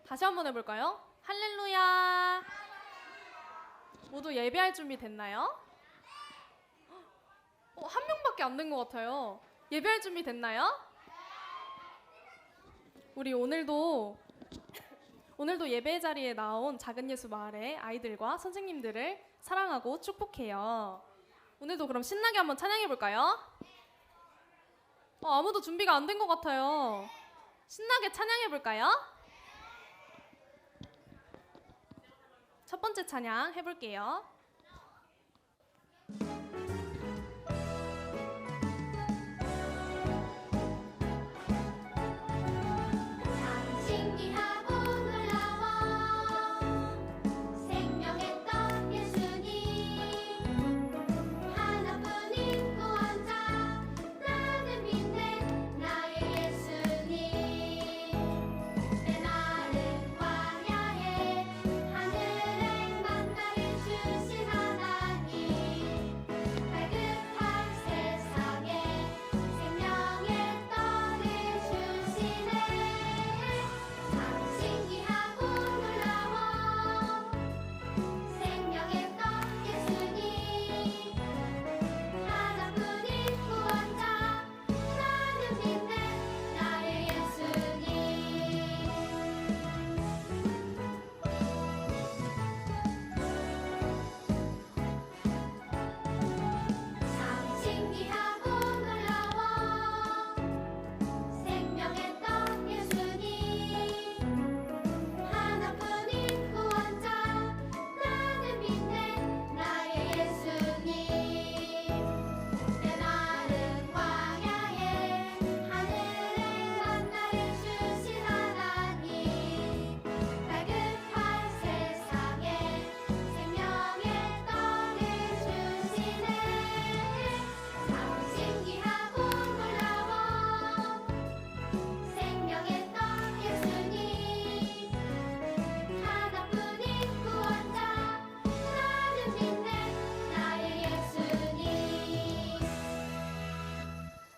다시 한번 해볼까요? 할렐루야. 모두 예배할 준비 됐나요? 한 명밖에 안 된 것 같아요. 예배할 준비 됐나요? 우리 오늘도 예배 자리에 나온 작은 예수 마을의 아이들과 선생님들을 사랑하고 축복해요. 오늘도 그럼 신나게 한번 찬양해 볼까요? 아무도 준비가 안 된 것 같아요. 신나게 찬양해 볼까요? 첫 번째 찬양 해볼게요.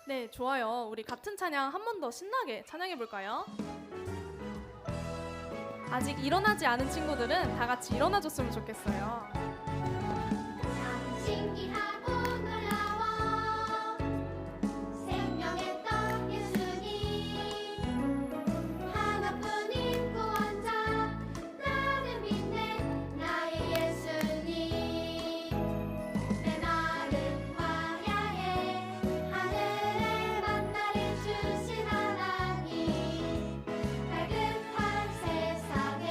네, 좋아요. 우리 같은 찬양 한 번 더 신나게 찬양해 볼까요? 아직 일어나지 않은 친구들은 다 같이 일어나줬으면 좋겠어요. 신기하고 놀라워 생명의 떡 예수님 하나뿐인 구원자 나는 믿네 나의 예수님 내 나를 광야에 하늘에 만나게 주신 하나님 갈급한 세상에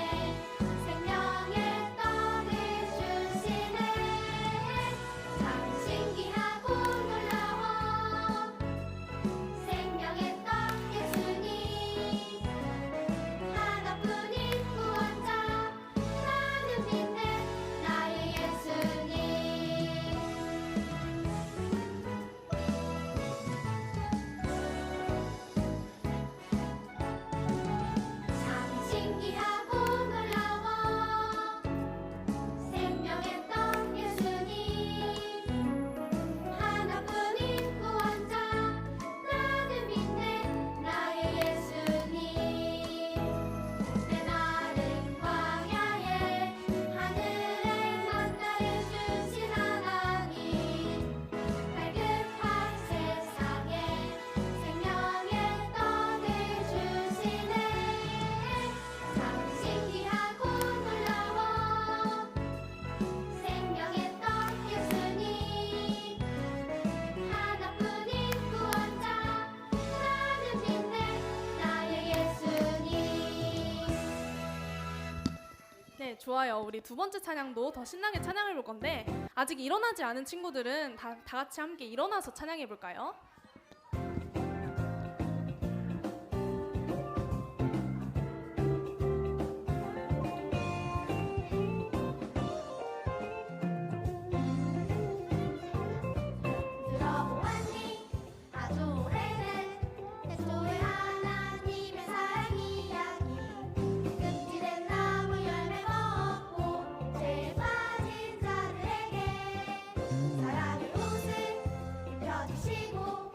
생명의 떡을 주시네 참 신기하고 놀라워 생명의 떡 예수님 하나뿐인 구원자 나는 믿네 나의 예수님 참 신기하고 놀라워 생명의 떡 예수님 하나뿐인 구원자 나는 믿네 나의 예수님 내 나를 광야에 하늘에 만나게 주신 하나님 갈급한 세상에 생명의 떡을 주시네 참 신기하고 놀라워 생명의 떡 예수님 하나뿐인 구원자 나는 믿네 나의 예수님 네, 좋아요. 우리 두 번째 찬양도 더 신나게 찬양해 볼 건데 아직 일어나지 않은 친구들은 다 같이 함께 일어나서 찬양해 볼까요? 들어보았니 아주 오래된 태초의 하나님의 사랑 이야기 끔찍한 나무 열매 먹고 죄에 빠진 자들에게 사랑의 옷을 입혀주시고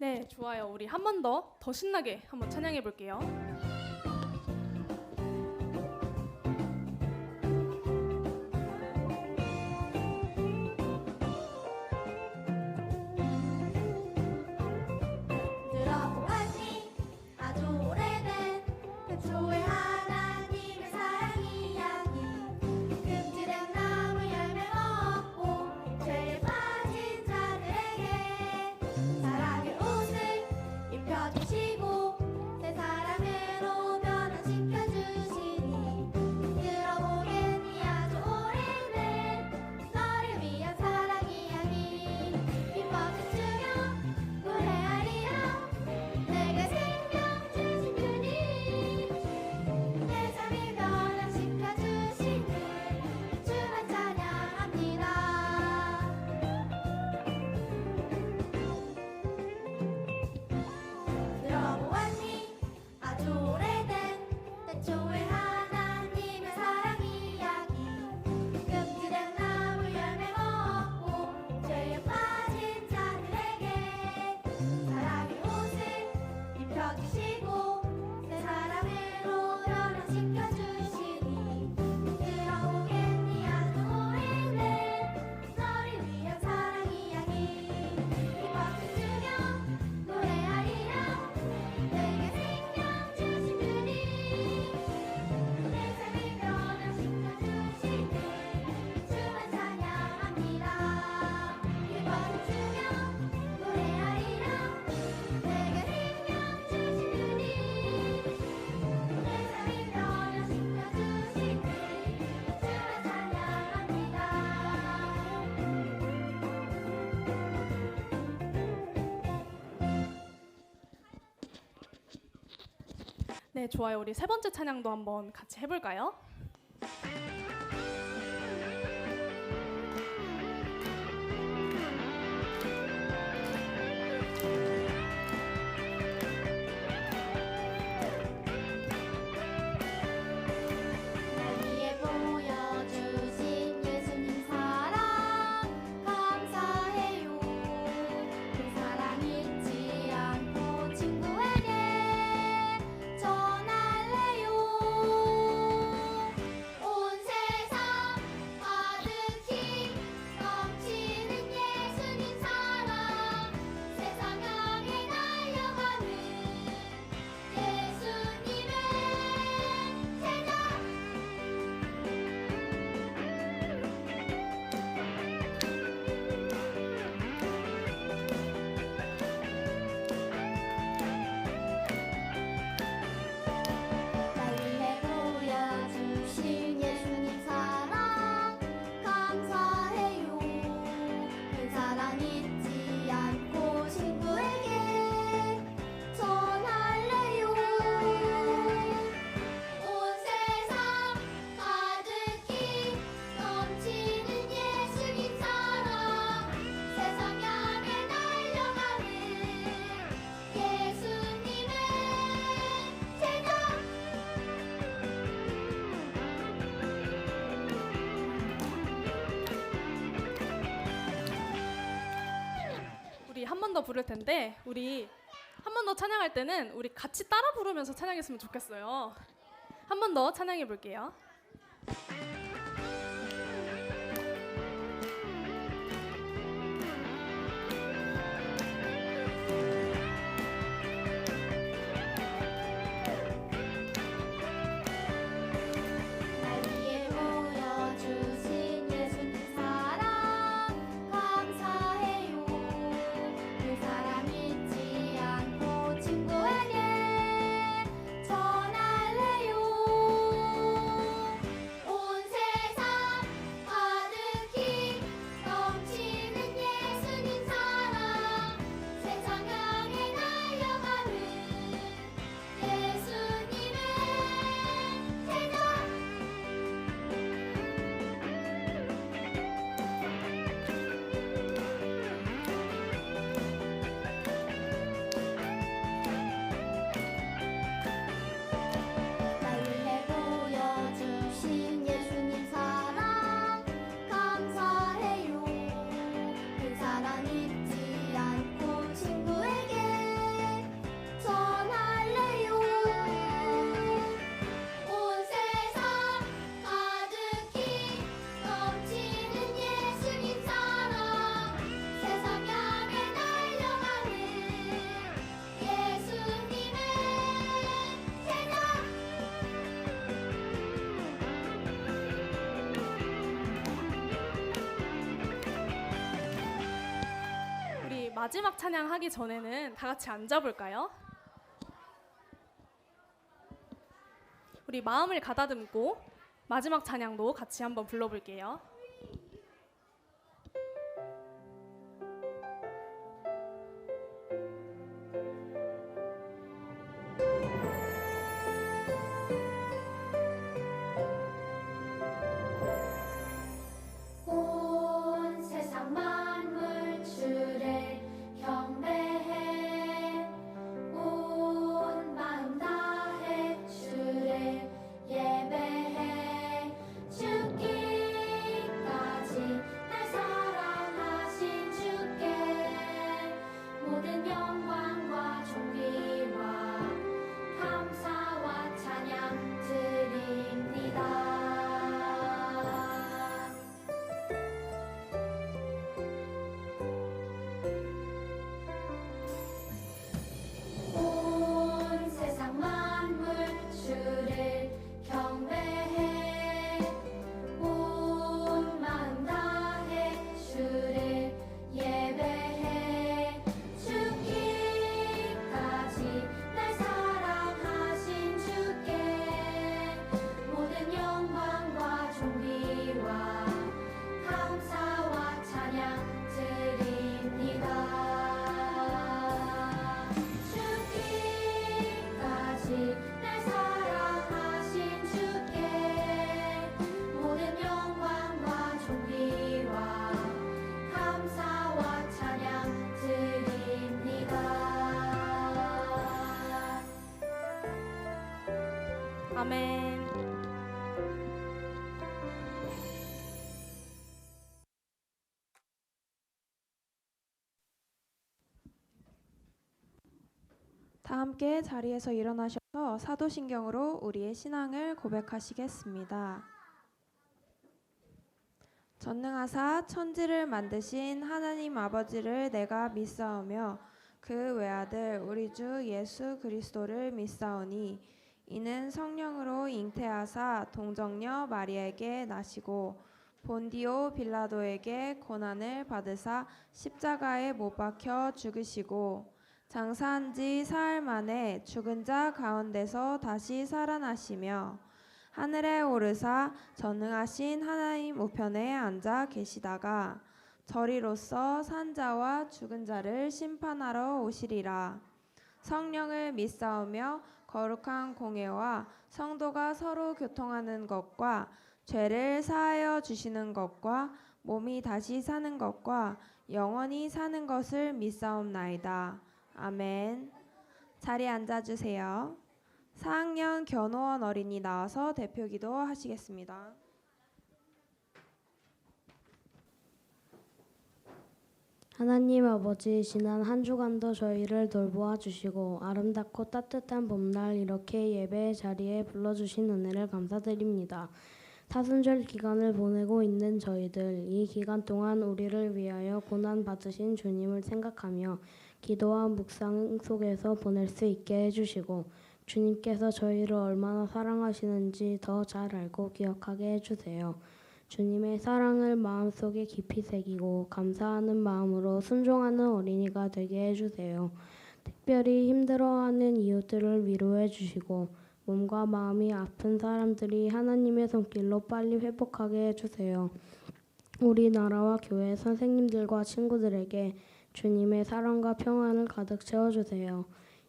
네, 좋아요. 우리 한 번 더 신나게 한번 찬양해 볼게요. 들어보았니 아주 오래된 태초의 하나님의 사랑 이야기 금지된 나무 열매 먹고 죄에 빠진 자들에게 사랑의 옷을 입혀주시고 새 사람으로 변화시켜 주시니 들어보겠니 아주 오래된 너를 위한 사랑 이야기 기뻐진 주여 노래하리라 내게 생명 주신 주님 내 삶을 변화시켜 주시는 주만 찬양합니다. 들어보았니 아주 오래된 태초의 하나님의 사랑 이야기 금지된 나무 열매 먹고 죄에 빠진 자들에게 사랑의 옷을 입혀주시고 새 사람으로 변화시켜 주시니 들어보겠니 아주 오래된 너를 위한 사랑 이야기 기뻐진 주여 노래하리라 내게 생명 주신 주님 내 삶을 변화시켜 주시는 주만 찬양합니다. 기뻐진 주여 노래하리라 내게 생명 주신 주님 내 삶을 변화시켜 주시는 주만 찬양합니다. 네, 좋아요. 우리 세 번째 찬양도 한번 같이 해볼까요? 날 위해 보여주신 예수님 사랑 감사해요. 그 사랑 잊지 않고 친구에게 전할래요. 온 세상 가득히 넘치는 예수님 사랑 세상 향해 달려가는 예수님의 제자 날 위해 보여주신 예수님 사랑 감사해요. 그 사랑 잊지 않고 친구에게 전할래요. 온 세상 가득히 넘치는 예수님 사랑 세상 향해 달려가는 예수님의 제자 우리 한 번 더 부를 텐데 우리 한 번 더 찬양할 때는 우리 같이 따라 부르면서 찬양했으면 좋겠어요. 한 번 더 찬양해 볼게요. 날 위해 보여주신 예수님 사랑 감사해요. 그 사랑 잊지 않고 친구에게 전할래요. 온 세상 마지막 찬양하기 전에는 다 같이 앉아볼까요? 우리 마음을 가다듬고 마지막 찬양도 같이 한번 불러볼게요. 온 세상 만물 주를 경배해 온 마음 다해 주를 예배해 죽기까지 날 사랑하신 주께 모든 영광과 존귀와 감사와 찬양 드립니다. 온 세상 만물 주를 경배해 온 마음 다해 주를 예배해 죽기까지 날 사랑하신 주께 모든 영광과 존귀와 감사와 찬양 드립니다. 죽기까지 날 사랑하신 주께 모든 영광과 존귀와 감사와 찬양 드립니다. 아멘. 다 함께 자리에서 일어나셔서 사도신경으로 우리의 신앙을 고백하시겠습니다. 전능하사 천지를 만드신 하나님 아버지를 내가 믿사오며 그 외아들 우리 주 예수 그리스도를 믿사오니 이는 성령으로 잉태하사 동정녀 마리아에게 나시고 본디오 빌라도에게 고난을 받으사 십자가에 못 박혀 죽으시고 장사한 지 사흘 만에 죽은 자 가운데서 다시 살아나시며 하늘에 오르사 전능하신 하나님 우편에 앉아 계시다가 저리로서 산자와 죽은 자를 심판하러 오시리라. 성령을 믿사오며 거룩한 공예와 성도가 서로 교통하는 것과 죄를 사하여 주시는 것과 몸이 다시 사는 것과 영원히 사는 것을 믿사옵나이다. 아멘. 자리에 앉아주세요. 4학년 견호원 어린이 나와서 대표기도 하시겠습니다. 하나님 아버지, 지난 한 주간도 저희를 돌보아 주시고 아름답고 따뜻한 봄날 이렇게 예배의 자리에 불러주신 은혜를 감사드립니다. 사순절 기간을 보내고 있는 저희들, 이 기간 동안 우리를 위하여 고난 받으신 주님을 생각하며 기도와 묵상 속에서 보낼 수 있게 해주시고 주님께서 저희를 얼마나 사랑하시는지 더 잘 알고 기억하게 해주세요. 주님의 사랑을 마음속에 깊이 새기고 감사하는 마음으로 순종하는 어린이가 되게 해주세요. 특별히 힘들어하는 이웃들을 위로해 주시고 몸과 마음이 아픈 사람들이 하나님의 손길로 빨리 회복하게 해주세요. 우리나라와 교회 선생님들과 친구들에게 주님의 사랑과 평안을 가득 채워주세요.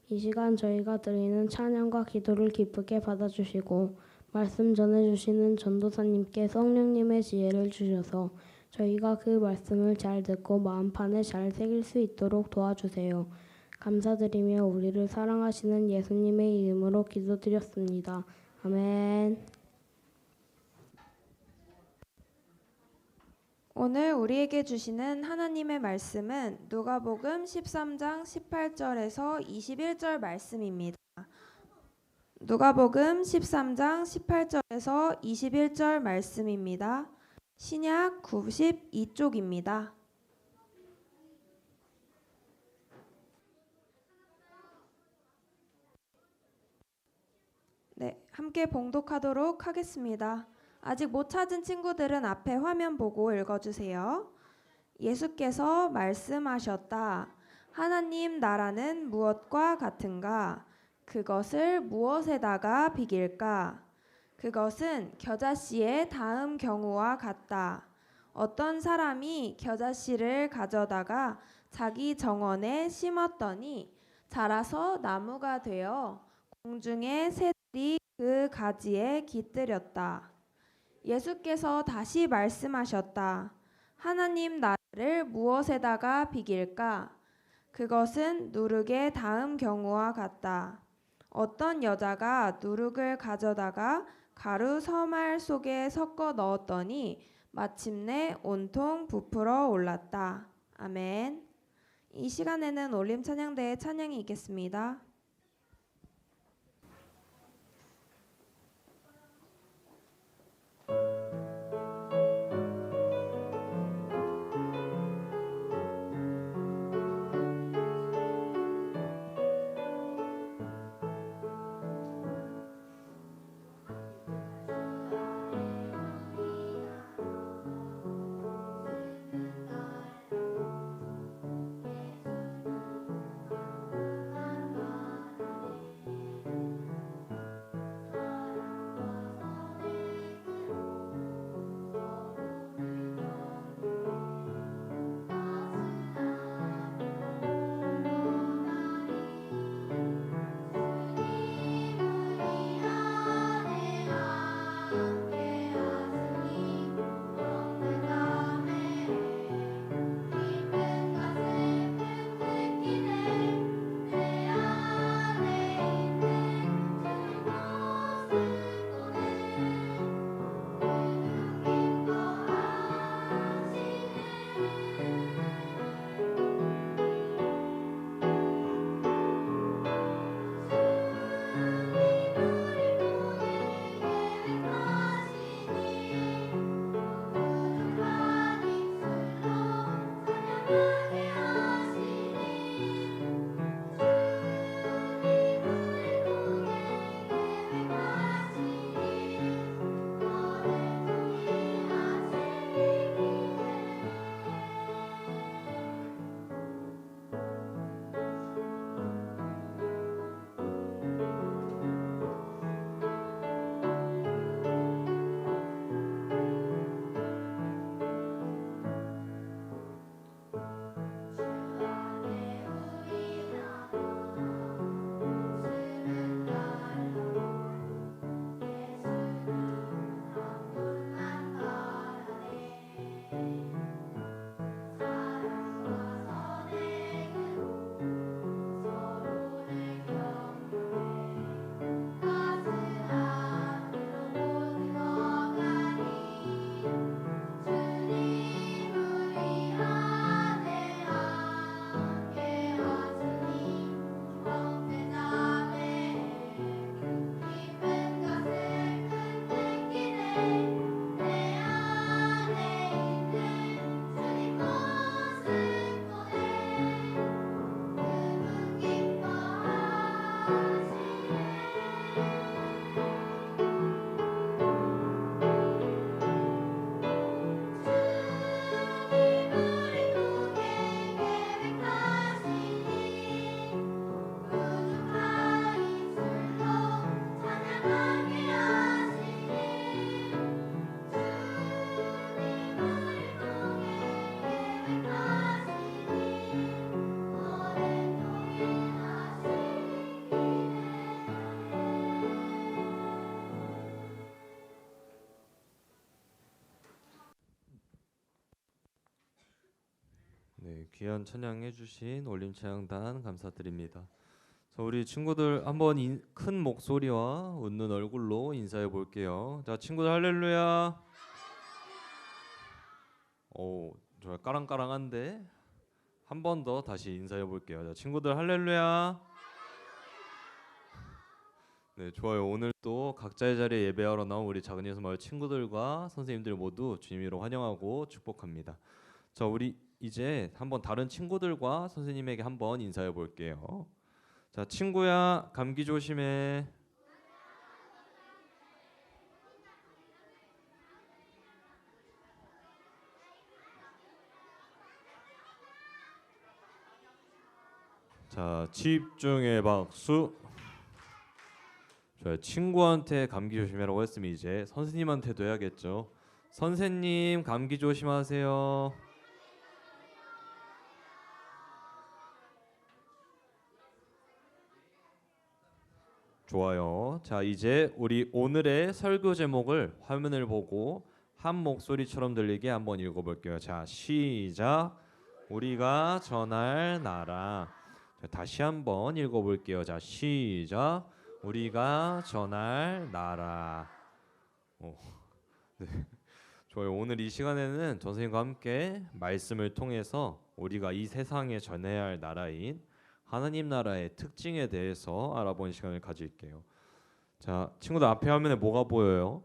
이 시간 저희가 드리는 찬양과 기도를 기쁘게 받아주시고 말씀 전해주시는 전도사님께 성령님의 지혜를 주셔서 저희가 그 말씀을 잘 듣고 마음판에 잘 새길 수 있도록 도와주세요. 감사드리며 우리를 사랑하시는 예수님의 이름으로 기도드렸습니다. 아멘. 오늘 우리에게 주시는 하나님의 말씀은 누가복음 13장 18절에서 21절 말씀입니다. 누가복음 13장 18절에서 21절 말씀입니다. 신약 92쪽입니다. 네, 함께 봉독하도록 하겠습니다. 아직 못 찾은 친구들은 앞에 화면 보고 읽어주세요. 예수께서 말씀하셨다. 하나님 나라는 무엇과 같은가? 그것을 무엇에다가 비길까? 그것은 겨자씨의 다음 경우와 같다. 어떤 사람이 겨자씨를 가져다가 자기 정원에 심었더니 자라서 나무가 되어 공중의 새들이 그 가지에 깃들였다. 예수께서 다시 말씀하셨다. 하나님 나라를 무엇에다가 비길까? 그것은 누룩의 다음 경우와 같다. 어떤 여자가 누룩을 가져다가 가루 서말 속에 섞어 넣었더니 마침내 온통 부풀어 올랐다. 아멘. 이 시간에는 올림 찬양대의 찬양이 있겠습니다. 네, 귀한 찬양해 주신 올림찬양단 감사드립니다. 자, 우리 친구들 한번 큰 목소리와 웃는 얼굴로 인사해 볼게요. 자, 친구들 할렐루야. 정말 까랑까랑한데 한 번 더 다시 인사해 볼게요. 자, 친구들 할렐루야. 네, 좋아요. 오늘 또 각자의 자리에 예배하러 나온 우리 작은 예수 마을 친구들과 선생님들 모두 주님으로 환영하고 축복합니다. 자, 우리 이제 한번 다른 친구들과 선생님에게 한번 인사해 볼게요. 자, 친구야, 감기 조심해. 자, 집중의 박수. 저 친구한테 감기 조심하라고 했으면 이제 선생님한테도 해야겠죠. 선생님 감기 조심하세요. 좋아요. 자, 이제 우리 오늘의 설교 제목을 화면을 보고 한 목소리처럼 들리게 한번 읽어볼게요. 자, 시작. 우리가 전할 나라. 자, 다시 한번 읽어볼게요. 자, 시작. 우리가 전할 나라. 오, 네. 좋아요. 오늘 이 시간에는 전 선생님과 함께 말씀을 통해서 우리가 이 세상에 전해야 할 나라인 하나님 나라의 특징에 대해서 알아보는 시간을 가질게요. 자, 친구들 앞에 화면에 뭐가 보여요?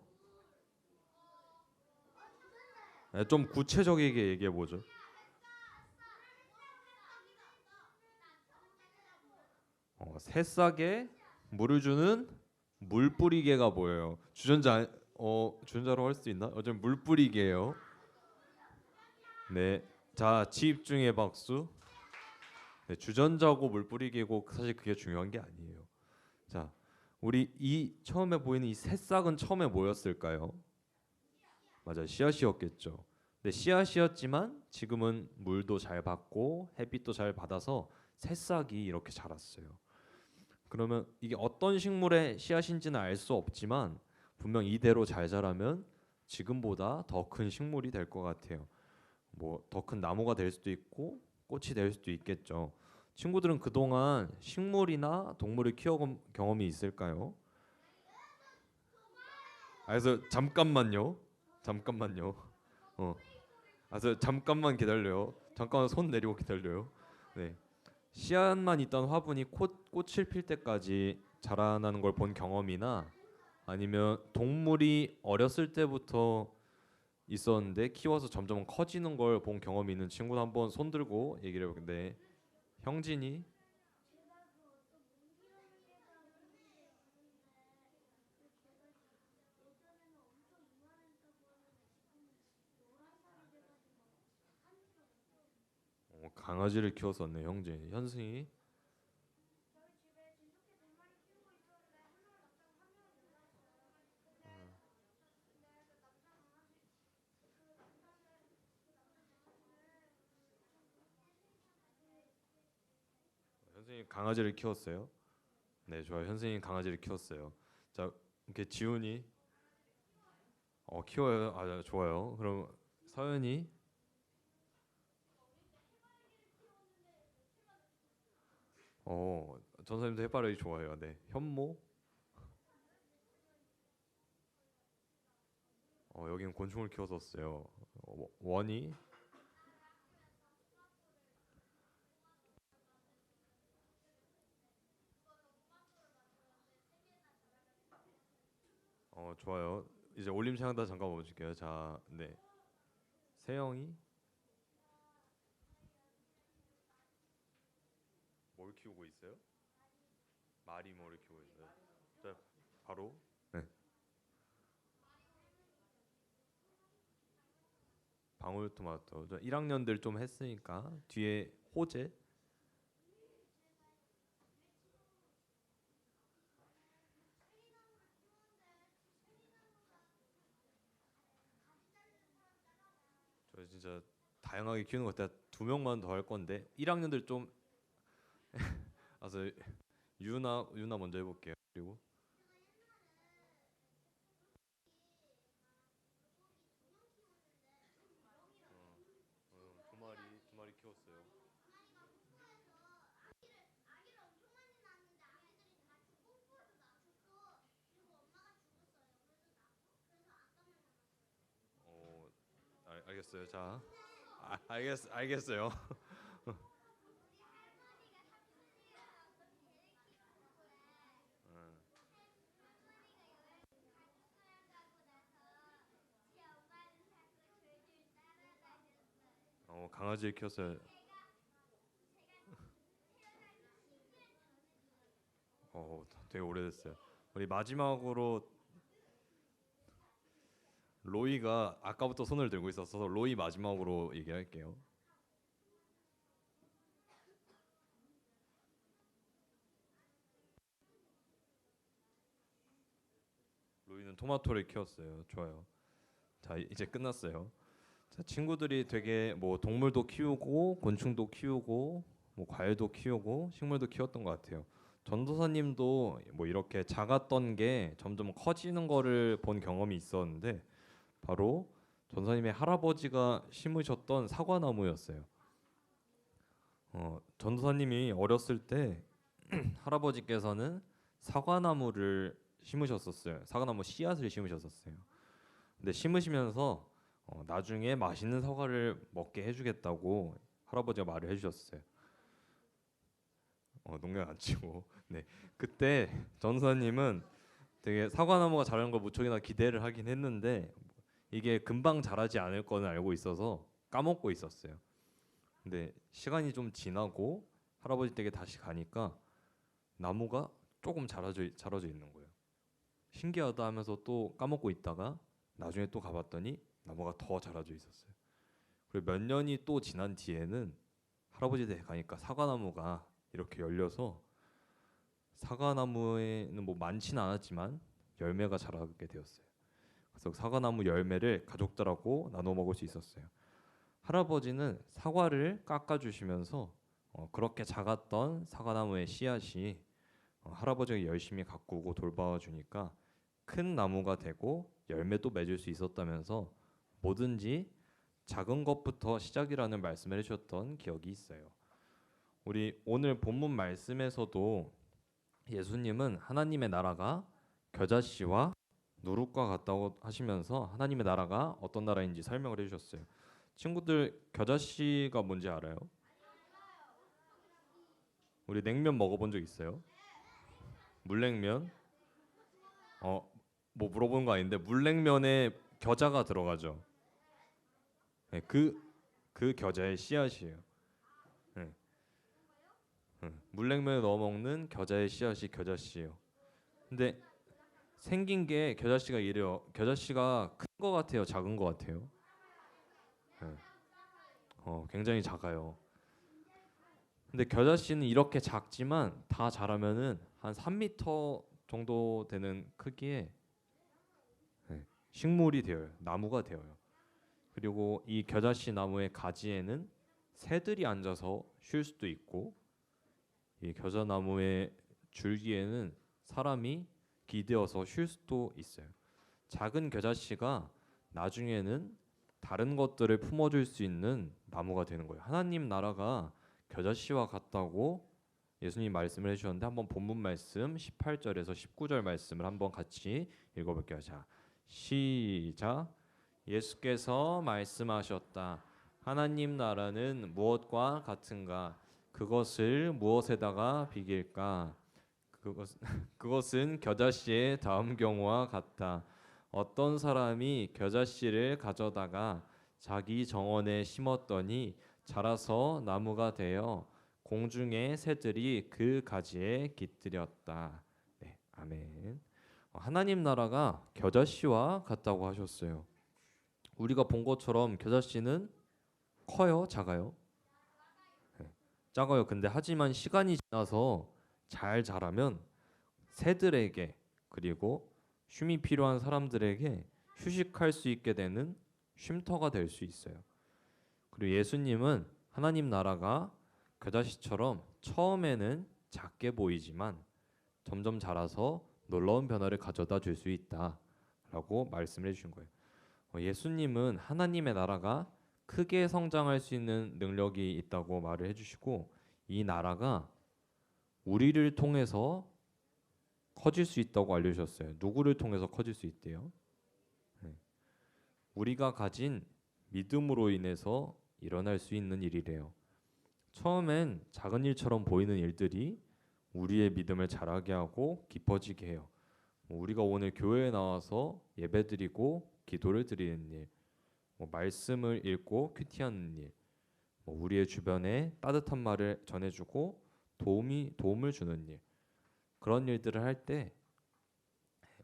네, 좀 구체적이게 얘기해 보죠. 새싹에 물을 주는 물뿌리개가 보여요. 주전자로 할 수 있나? 어쩜 물뿌리개예요. 네, 자 집중의 박수. 네, 주전자고 물뿌리개고 사실 그게 중요한 게 아니에요. 자, 우리 이 처음에 보이는 이 새싹은 처음에 뭐였을까요? 맞아, 씨앗이었겠죠. 네, 씨앗이었지만 지금은 물도 잘 받고 햇빛도 잘 받아서 새싹이 이렇게 자랐어요. 그러면 이게 어떤 식물의 씨앗인지는 알 수 없지만 분명 이대로 잘 자라면 지금보다 더 큰 식물이 될 것 같아요. 뭐 더 큰 나무가 될 수도 있고 꽃이 될 수도 있겠죠. 친구들은 그동안 식물이나 동물을 키워본 경험이 있을까요? 그래서 잠깐만요. 그래서 잠깐만 기다려요. 잠깐만 손 내리고 기다려요. 네. 씨앗만 있던 화분이 꽃을 필 때까지 자라나는 걸 본 경험이나 아니면 동물이 어렸을 때부터 있었는데 키워서 점점 커지는 걸 본 경험이 있는 친구도 한번 손 들고 얘기를 해볼게요. 네. 형진이. 강아지를 키웠었네. 형진이. 현승이. 현승이 강아지를 키웠어요. 네, 좋아요. 현승이 강아지를 키웠어요. 자, 이렇게 지훈이 키워요. 아, 좋아요. 그럼 서연이. 전사님도 해바라기 좋아해요. 네, 현모. 여기는 곤충을 키웠었어요. 원이. 좋아요. 이제 올림창다 잠깐 멈출게요. 자, 네. 세영이. 뭘 키우고 있어요? 말이 뭐를 키우고 있어요? 자, 바로. 네. 방울토마토. 1학년들 좀 했으니까 뒤에 호재. 저 진짜 다양하게 키우는 것 같아. 2명만 더 할 건데 1학년들 좀 그래서 유나 먼저 해볼게요. 그리고 두 마리 키웠어요. 알겠어요. 자, 알겠어요. 강아지를 키웠어요. 되게 오래됐어요. 우리 마지막으로 로이가 아까부터 손을 들고 있어서 로이 마지막으로 얘기할게요. 우리는 토마토를 키웠어요. 좋아요. 자, 이제 끝났어요. 자, 친구들이 되게 뭐 동물도 키우고 곤충도 키우고 뭐 과일도 키우고 식물도 키웠던 것 같아요. 전도사님도 뭐 이렇게 작았던 게 점점 커지는 거를 본 경험이 있었는데 바로 전도사님의 할아버지가 심으셨던 사과나무였어요. 전도사님이 어렸을 때 할아버지께서는 사과나무를 심으셨었어요. 사과나무 씨앗을 심으셨었어요. 근데 심으시면서 나중에 맛있는 사과를 먹게 해주겠다고 할아버지가 말을 해주셨어요. 농담 안 치고 네 그때 전도사님은 되게 사과나무가 자라는 걸 무척이나 기대를 하긴 했는데 이게 금방 자라지 않을 거는 알고 있어서 까먹고 있었어요. 근데 시간이 좀 지나고 할아버지 댁에 다시 가니까 나무가 조금 자라져 있는 거예요. 신기하다 하면서 또 까먹고 있다가 나중에 또 가봤더니 나무가 더 자라져 있었어요. 그리고 몇 년이 또 지난 뒤에는 할아버지 댁에 가니까 사과나무가 이렇게 열려서 사과나무에는 뭐 많지는 않았지만 열매가 자라게 되었어요. 그래서 사과나무 열매를 가족들하고 나눠 먹을 수 있었어요. 할아버지는 사과를 깎아주시면서 그렇게 작았던 사과나무의 씨앗이 할아버지가 열심히 가꾸고 돌봐 주니까 큰 나무가 되고 열매도 맺을 수 있었다면서 뭐든지 작은 것부터 시작이라는 말씀을 해주셨던 기억이 있어요. 우리 오늘 본문 말씀에서도 예수님은 하나님의 나라가 겨자씨와 누룩과 같다고 하시면서 하나님의 나라가 어떤 나라인지 설명을 해주셨어요. 친구들 겨자씨가 뭔지 알아요? 우리 냉면 먹어본 적 있어요? 물냉면? 뭐 물어보는 거 아닌데 물냉면에 겨자가 들어가죠. 네, 그 겨자의 씨앗이에요. 네. 물냉면에 넣어 먹는 겨자의 씨앗이 겨자씨예요. 근데 생긴 게 겨자씨가 이래요. 겨자씨가 큰 거 같아요, 작은 거 같아요? 네. 굉장히 작아요. 근데 겨자씨는 이렇게 작지만 다 자라면은 한 3m 정도 되는 크기의 식물이 되어요. 나무가 되어요. 그리고 이 겨자씨 나무의 가지에는 새들이 앉아서 쉴 수도 있고 이 겨자나무의 줄기에는 사람이 기대어서 쉴 수도 있어요. 작은 겨자씨가 나중에는 다른 것들을 품어줄 수 있는 나무가 되는 거예요. 하나님 나라가 겨자씨와 같다고 예수님 말씀을 해주셨는데 한번 본문 말씀 18절에서 19절 말씀을 한번 같이 읽어볼게요. 자, 시작. 예수께서 말씀하셨다. 하나님 나라는 무엇과 같은가? 그것을 무엇에다가 비길까? 그것은 겨자씨의 다음 경우와 같다. 어떤 사람이 겨자씨를 가져다가 자기 정원에 심었더니 자라서 나무가 되어 공중의 새들이 그 가지에 깃들였다. 네, 아멘. 하나님 나라가 겨자씨와 같다고 하셨어요. 우리가 본 것처럼 겨자씨는 커요, 작아요? 네, 작아요. 근데 하지만 시간이 지나서 잘 자라면 새들에게 그리고 쉼이 필요한 사람들에게 휴식할 수 있게 되는 쉼터가 될 수 있어요. 그리고 예수님은 하나님 나라가 겨자씨처럼 처음에는 작게 보이지만 점점 자라서 놀라운 변화를 가져다 줄 수 있다라고 말씀해 주신 거예요. 예수님은 하나님의 나라가 크게 성장할 수 있는 능력이 있다고 말을 해주시고 이 나라가 우리를 통해서 커질 수 있다고 알려주셨어요. 누구를 통해서 커질 수 있대요? 우리가 가진 믿음으로 인해서 일어날 수 있는 일이래요. 처음엔 작은 일처럼 보이는 일들이 우리의 믿음을 자라게 하고 깊어지게 해요. 우리가 오늘 교회에 나와서 예배드리고 기도를 드리는 일, 말씀을 읽고 큐티하는 일, 우리의 주변에 따뜻한 말을 전해주고 도움을 주는 일, 그런 일들을 할 때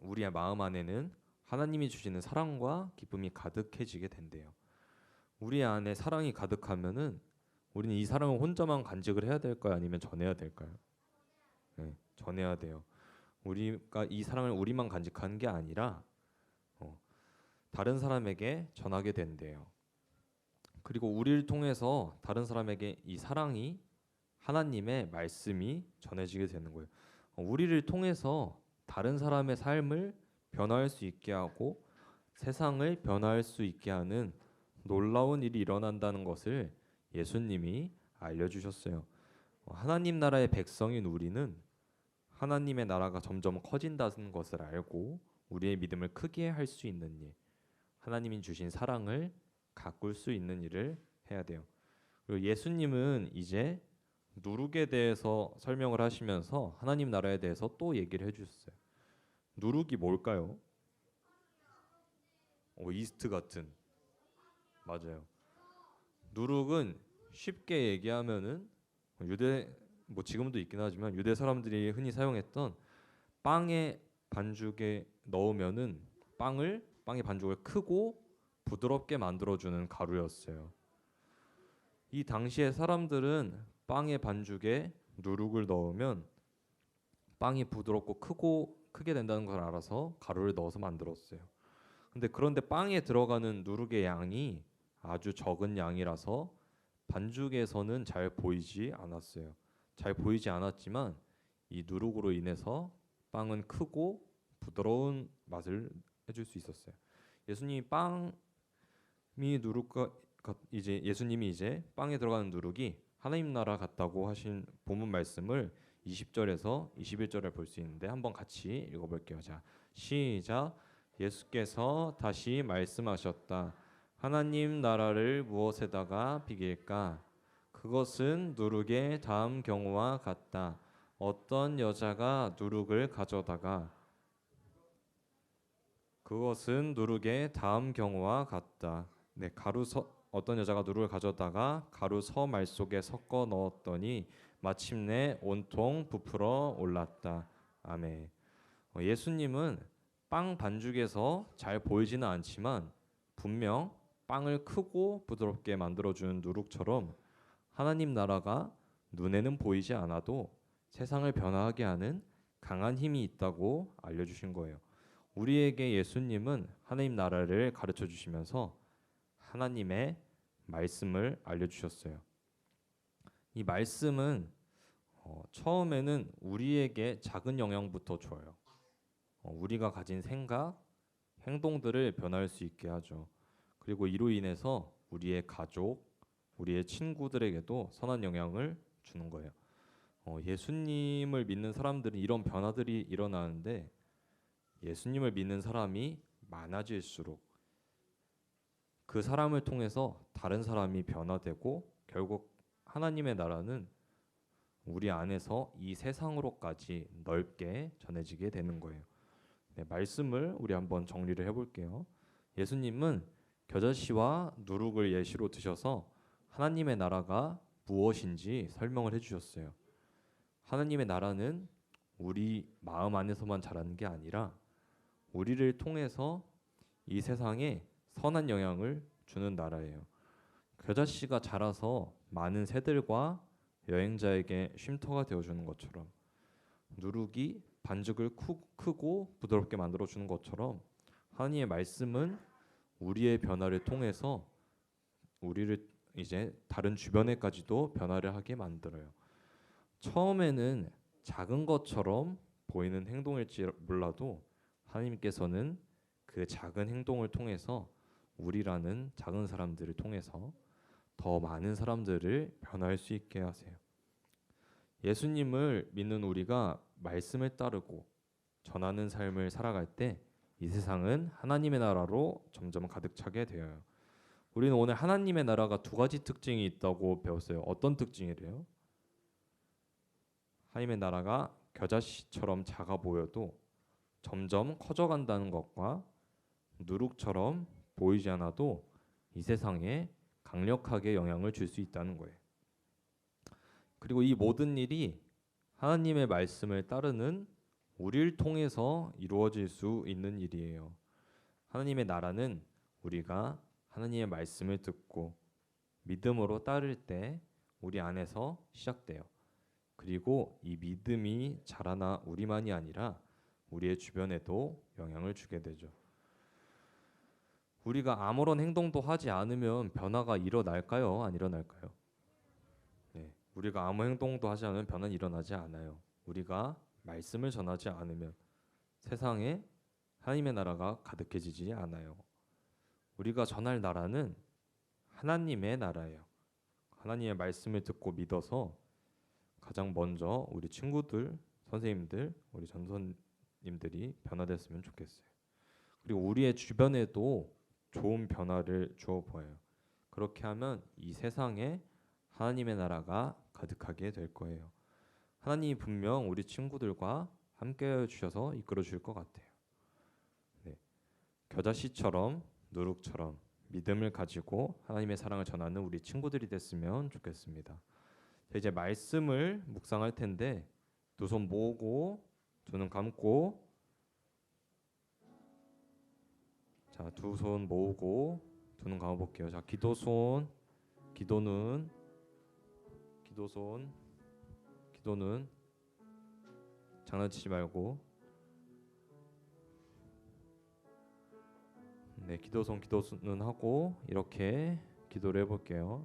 우리의 마음 안에는 하나님이 주시는 사랑과 기쁨이 가득해지게 된대요. 우리 안에 사랑이 가득하면은 우리는 이 사랑을 혼자만 간직을 해야 될까요? 아니면 전해야 될까요? 네, 전해야 돼요. 우리가 이 사랑을 우리만 간직하는 게 아니라 다른 사람에게 전하게 된대요. 그리고 우리를 통해서 다른 사람에게 이 사랑이 하나님의 말씀이 전해지게 되는 거예요. 우리를 통해서 다른 사람의 삶을 변화할 수 있게 하고 세상을 변화할 수 있게 하는 놀라운 일이 일어난다는 것을 예수님이 알려주셨어요. 하나님 나라의 백성인 우리는 하나님의 나라가 점점 커진다는 것을 알고 우리의 믿음을 크게 할 수 있는 일, 하나님이 주신 사랑을 가꿀 수 있는 일을 해야 돼요. 그리고 예수님은 이제 누룩에 대해서 설명을 하시면서 하나님 나라에 대해서 또 얘기를 해주셨어요. 누룩이 뭘까요? 이스트 같은. 맞아요. 누룩은 쉽게 얘기하면은 유대 지금도 있긴 하지만 유대 사람들이 흔히 사용했던 빵에 반죽에 넣으면은 빵의 반죽을 크고 부드럽게 만들어주는 가루였어요. 이 당시에 사람들은 빵의 반죽에 누룩을 넣으면 빵이 부드럽고 크게 된다는 걸 알아서 가루를 넣어서 만들었어요. 그런데 빵에 들어가는 누룩의 양이 아주 적은 양이라서 반죽에서는 잘 보이지 않았어요. 잘 보이지 않았지만 이 누룩으로 인해서 빵은 크고 부드러운 맛을 해줄 수 있었어요. 예수님이 이제 빵에 들어가는 누룩이 하나님 나라 같다고 하신 본문 말씀을 20절에서 21절에 볼 수 있는데 한번 같이 읽어볼게요. 자, 시작. 예수께서 다시 말씀하셨다. 하나님 나라를 무엇에다가 비길까? 그것은 누룩의 다음 경우와 같다. 어떤 여자가 누룩을 가져다가 그것은 누룩의 다음 경우와 같다. 네, 어떤 여자가 누룩을 가져다가 가루 서말 속에 섞어 넣었더니 마침내 온통 부풀어 올랐다. 아멘. 예수님은 빵 반죽에서 잘 보이지는 않지만 분명 빵을 크고 부드럽게 만들어주는 누룩처럼 하나님 나라가 눈에는 보이지 않아도 세상을 변화하게 하는 강한 힘이 있다고 알려주신 거예요. 우리에게 예수님은 하나님 나라를 가르쳐 주시면서 하나님의 말씀을 알려주셨어요. 이 말씀은 처음에는 우리에게 작은 영향부터 줘요. 우리가 가진 생각, 행동들을 변할 수 있게 하죠. 그리고 이로 인해서 우리의 가족, 우리의 친구들에게도 선한 영향을 주는 거예요. 예수님을 믿는 사람들은 이런 변화들이 일어나는데 예수님을 믿는 사람이 많아질수록 그 사람을 통해서 다른 사람이 변화되고 결국 하나님의 나라는 우리 안에서 이 세상으로까지 넓게 전해지게 되는 거예요. 네, 말씀을 우리 한번 정리를 해볼게요. 예수님은 겨자씨와 누룩을 예시로 드셔서 하나님의 나라가 무엇인지 설명을 해주셨어요. 하나님의 나라는 우리 마음 안에서만 자라는 게 아니라 우리를 통해서 이 세상에 선한 영향을 주는 나라예요. 겨자씨가 자라서 많은 새들과 여행자에게 쉼터가 되어주는 것처럼 누룩이 반죽을 크고 부드럽게 만들어주는 것처럼 하나님의 말씀은 우리의 변화를 통해서 우리를 이제 다른 주변에까지도 변화를 하게 만들어요. 처음에는 작은 것처럼 보이는 행동일지 몰라도 하나님께서는 그 작은 행동을 통해서 우리라는 작은 사람들을 통해서 더 많은 사람들을 변화할 수 있게 하세요. 예수님을 믿는 우리가 말씀을 따르고 전하는 삶을 살아갈 때 이 세상은 하나님의 나라로 점점 가득 차게 되어요. 우리는 오늘 하나님의 나라가 두 가지 특징이 있다고 배웠어요. 어떤 특징이래요? 하나님의 나라가 겨자씨처럼 작아 보여도 점점 커져간다는 것과 누룩처럼 보이지 않아도 이 세상에 강력하게 영향을 줄 수 있다는 거예요. 그리고 이 모든 일이 하나님의 말씀을 따르는 우리를 통해서 이루어질 수 있는 일이에요. 하나님의 나라는 우리가 하나님의 말씀을 듣고 믿음으로 따를 때 우리 안에서 시작돼요. 그리고 이 믿음이 자라나 우리만이 아니라 우리의 주변에도 영향을 주게 되죠. 우리가 아무런 행동도 하지 않으면 변화가 일어날까요? 안 일어날까요? 네, 우리가 아무 행동도 하지 않으면 변화는 일어나지 않아요. 우리가 말씀을 전하지 않으면 세상에 하나님의 나라가 가득해지지 않아요. 우리가 전할 나라는 하나님의 나라예요. 하나님의 말씀을 듣고 믿어서 가장 먼저 우리 친구들, 선생님들, 우리 전선님들이 변화됐으면 좋겠어요. 그리고 우리의 주변에도 좋은 변화를 주어 보여요. 그렇게 하면 이 세상에 하나님의 나라가 가득하게 될 거예요. 하나님이 분명 우리 친구들과 함께 주셔서 이끌어 줄 것 같아요. 네. 겨자씨처럼 누룩처럼 믿음을 가지고 하나님의 사랑을 전하는 우리 친구들이 됐으면 좋겠습니다. 자, 이제 말씀을 묵상할 텐데 두 손 모으고 두 눈 감고, 자, 두 손 모으고 두 눈 감아 볼게요. 자, 기도손, 기도는, 기도손, 기도는 장난치지 말고, 네, 기도손, 기도는 하고 이렇게 기도를 해볼게요.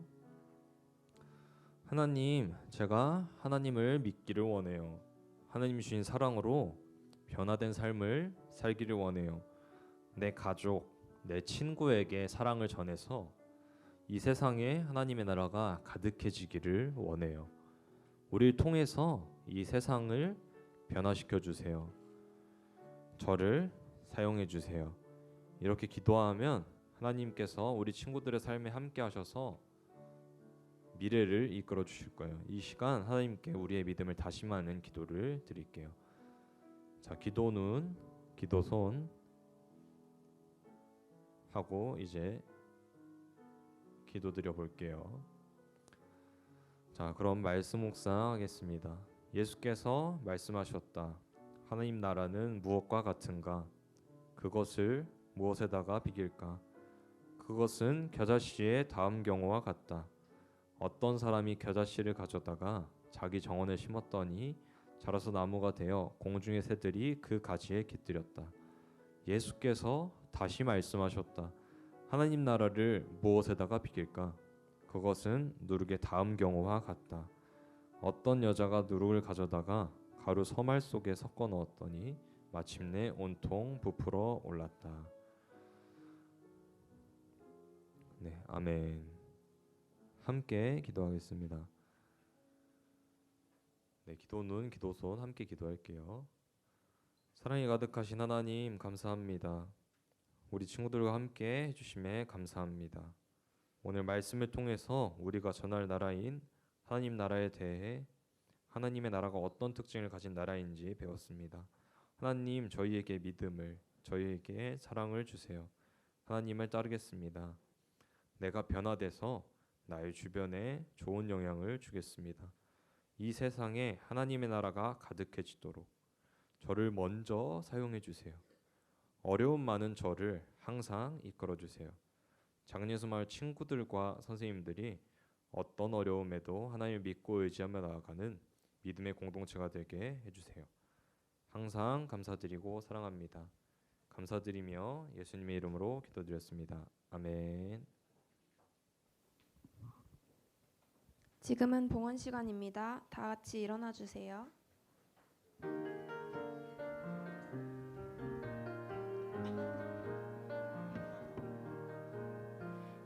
하나님, 제가 하나님을 믿기를 원해요. 하나님이 주신 사랑으로 변화된 삶을 살기를 원해요. 내 가족, 내 친구에게 사랑을 전해서 이 세상에 하나님의 나라가 가득해지기를 원해요. 우리를 통해서 이 세상을 변화시켜 주세요. 저를 사용해 주세요. 이렇게 기도하면 하나님께서 우리 친구들의 삶에 함께 하셔서 미래를 이끌어 주실 거예요. 이 시간 하나님께 우리의 믿음을 다짐하는 기도를 드릴게요. 자, 기도는, 기도손 하고 이제 기도 드려 볼게요. 자, 그럼 말씀 묵상하겠습니다. 예수께서 말씀하셨다. 하나님 나라는 무엇과 같은가? 그것을 무엇에다가 비길까? 그것은 겨자씨의 다음 경우와 같다. 어떤 사람이 겨자씨를 가져다가 자기 정원에 심었더니 자라서 나무가 되어 공중의 새들이 그 가지에 깃들였다. 예수께서 다시 말씀하셨다. 하나님 나라를 무엇에다가 비길까? 그것은 누룩의 다음 경우와 같다. 어떤 여자가 누룩을 가져다가 가루 서말 속에 섞어 넣었더니 마침내 온통 부풀어 올랐다. 네, 아멘. 함께 기도하겠습니다. 네, 기도는, 기도손 함께 기도할게요. 사랑이 가득하신 하나님 감사합니다. 우리 친구들과 함께 해주심에 감사합니다. 오늘 말씀을 통해서 우리가 전할 나라인 하나님 나라에 대해 하나님의 나라가 어떤 특징을 가진 나라인지 배웠습니다. 하나님, 저희에게 믿음을, 저희에게 사랑을 주세요. 하나님을 따르겠습니다. 내가 변화돼서 나의 주변에 좋은 영향을 주겠습니다. 이 세상에 하나님의 나라가 가득해지도록 저를 먼저 사용해 주세요. 어려움 많은 저를 항상 이끌어 주세요. 작은예수 마을 친구들과 선생님들이 어떤 어려움에도 하나님을 믿고 의지하며 나아가는 믿음의 공동체가 되게 해주세요. 항상 감사드리고 사랑합니다. 감사드리며 예수님의 이름으로 기도드렸습니다. 아멘. 지금은 봉헌 시간입니다. 다 같이 일어나 주세요.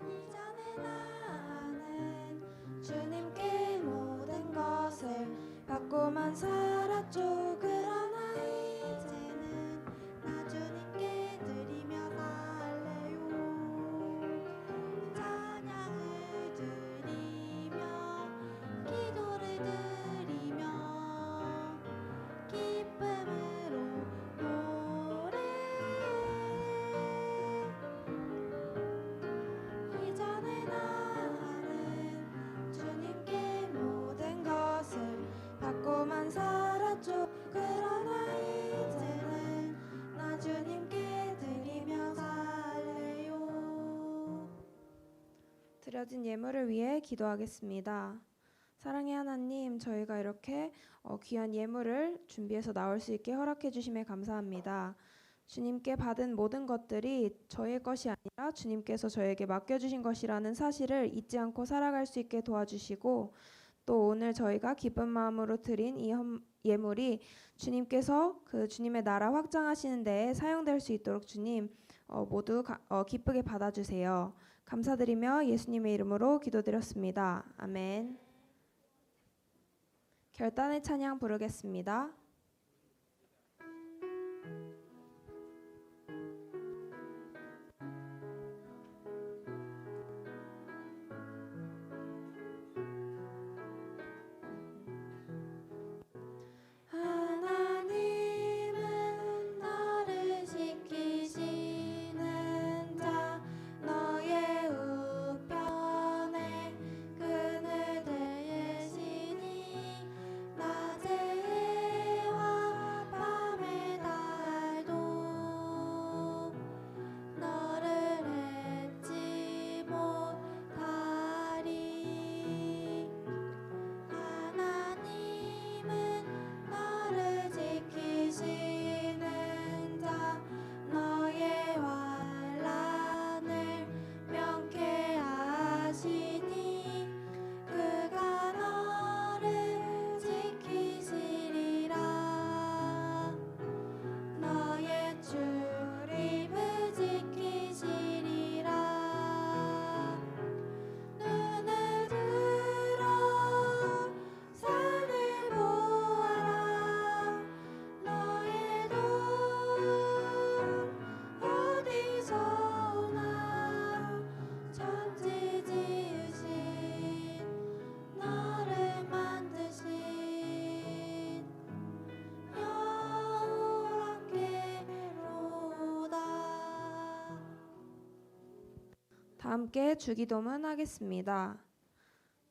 이전에 나는 주님께 모든 것을 받고만 살았죠. 그러나 이제는 나 주님께 드리며 살래요. 찬양을 드리며 기도를 드리며 기쁨으로 노래. 이전에 나는 주님께 모든 것을 받고만 살았죠. 그러나 이제는 나 주님께 드리며 살래요. 드려진 예물을 위해 기도하겠습니다. 사랑의 하나님, 저희가 이렇게 귀한 예물을 준비해서 나올 수 있게 허락해 주심에 감사합니다. 주님께 받은 모든 것들이 저의 것이 아니라 주님께서 저에게 맡겨주신 것이라는 사실을 잊지 않고 살아갈 수 있게 도와주시고, 또 오늘 저희가 기쁜 마음으로 드린 이 예물이 주님께서 그 주님의 나라 확장하시는 데에 사용될 수 있도록 주님 모두 기쁘게 받아주세요. 감사드리며 예수님의 이름으로 기도드렸습니다. 아멘. 결단의 찬양 부르겠습니다. 하나님은 너를 지키시는 자 너의 우편에 끈을 대시니 낮의 해와 밤의 달도 너를 잊지 못하리. 하나님은 너를 지키시는 자 너의 환난을 명쾌하시니 그가 너를 지키시리라. 너의 출입을 지키시리라. 눈을 들어 산을 보아라. 너의 돈 어디서 오나. 천지 지으신 너를 만드신 여호와께로다. 다 함께 주기도문 하겠습니다.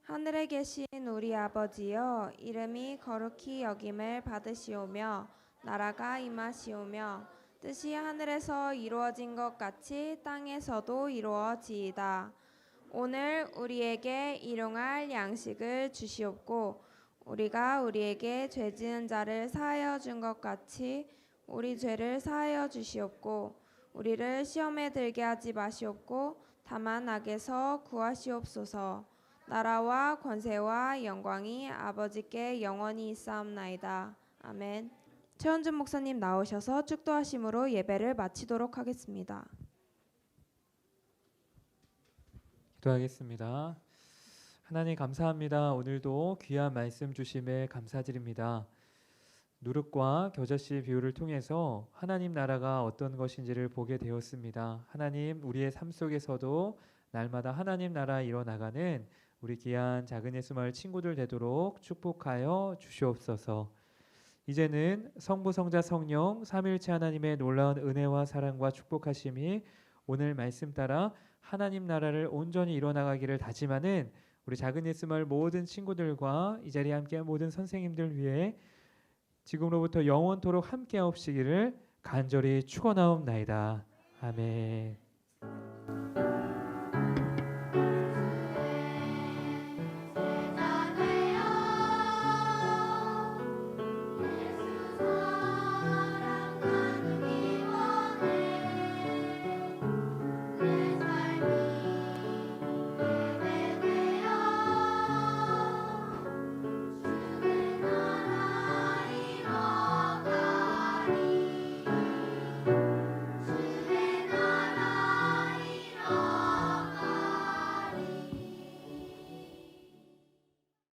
하늘에 계신 우리 아버지여, 이름이 거룩히 여김을 받으시오며 나라가 임하시오며 뜻이 하늘에서 이루어진 것 같이 땅에서도 이루어지이다. 오늘 우리에게 일용할 양식을 주시옵고 우리가 우리에게 죄 지은 자를 사하여 준 것 같이 우리 죄를 사하여 주시옵고 우리를 시험에 들게 하지 마시옵고 다만 악에서 구하시옵소서. 나라와 권세와 영광이 아버지께 영원히 있사옵나이다. 아멘. 최원준 목사님 나오셔서 축도하심으로 예배를 마치도록 하겠습니다. 기도하겠습니다. 하나님 감사합니다. 오늘도 귀한 말씀 주심에 감사드립니다. 누룩과 겨자씨 비유를 통해서 하나님 나라가 어떤 것인지를 보게 되었습니다. 하나님, 우리의 삶 속에서도 날마다 하나님 나라 이뤄나가는 우리 귀한 작은 예수 마을 친구들 되도록 축복하여 주시옵소서. 이제는 성부, 성자, 성령 삼위일체 하나님의 놀라운 은혜와 사랑과 축복하심이 오늘 말씀 따라 하나님 나라를 온전히 이뤄나가기를 다짐하는 우리 작은 예수 마을 모든 친구들과 이 자리에 함께한 모든 선생님들 위해 지금로부터 영원토록 함께하옵시기를 간절히 축원하옵나이다. 아멘.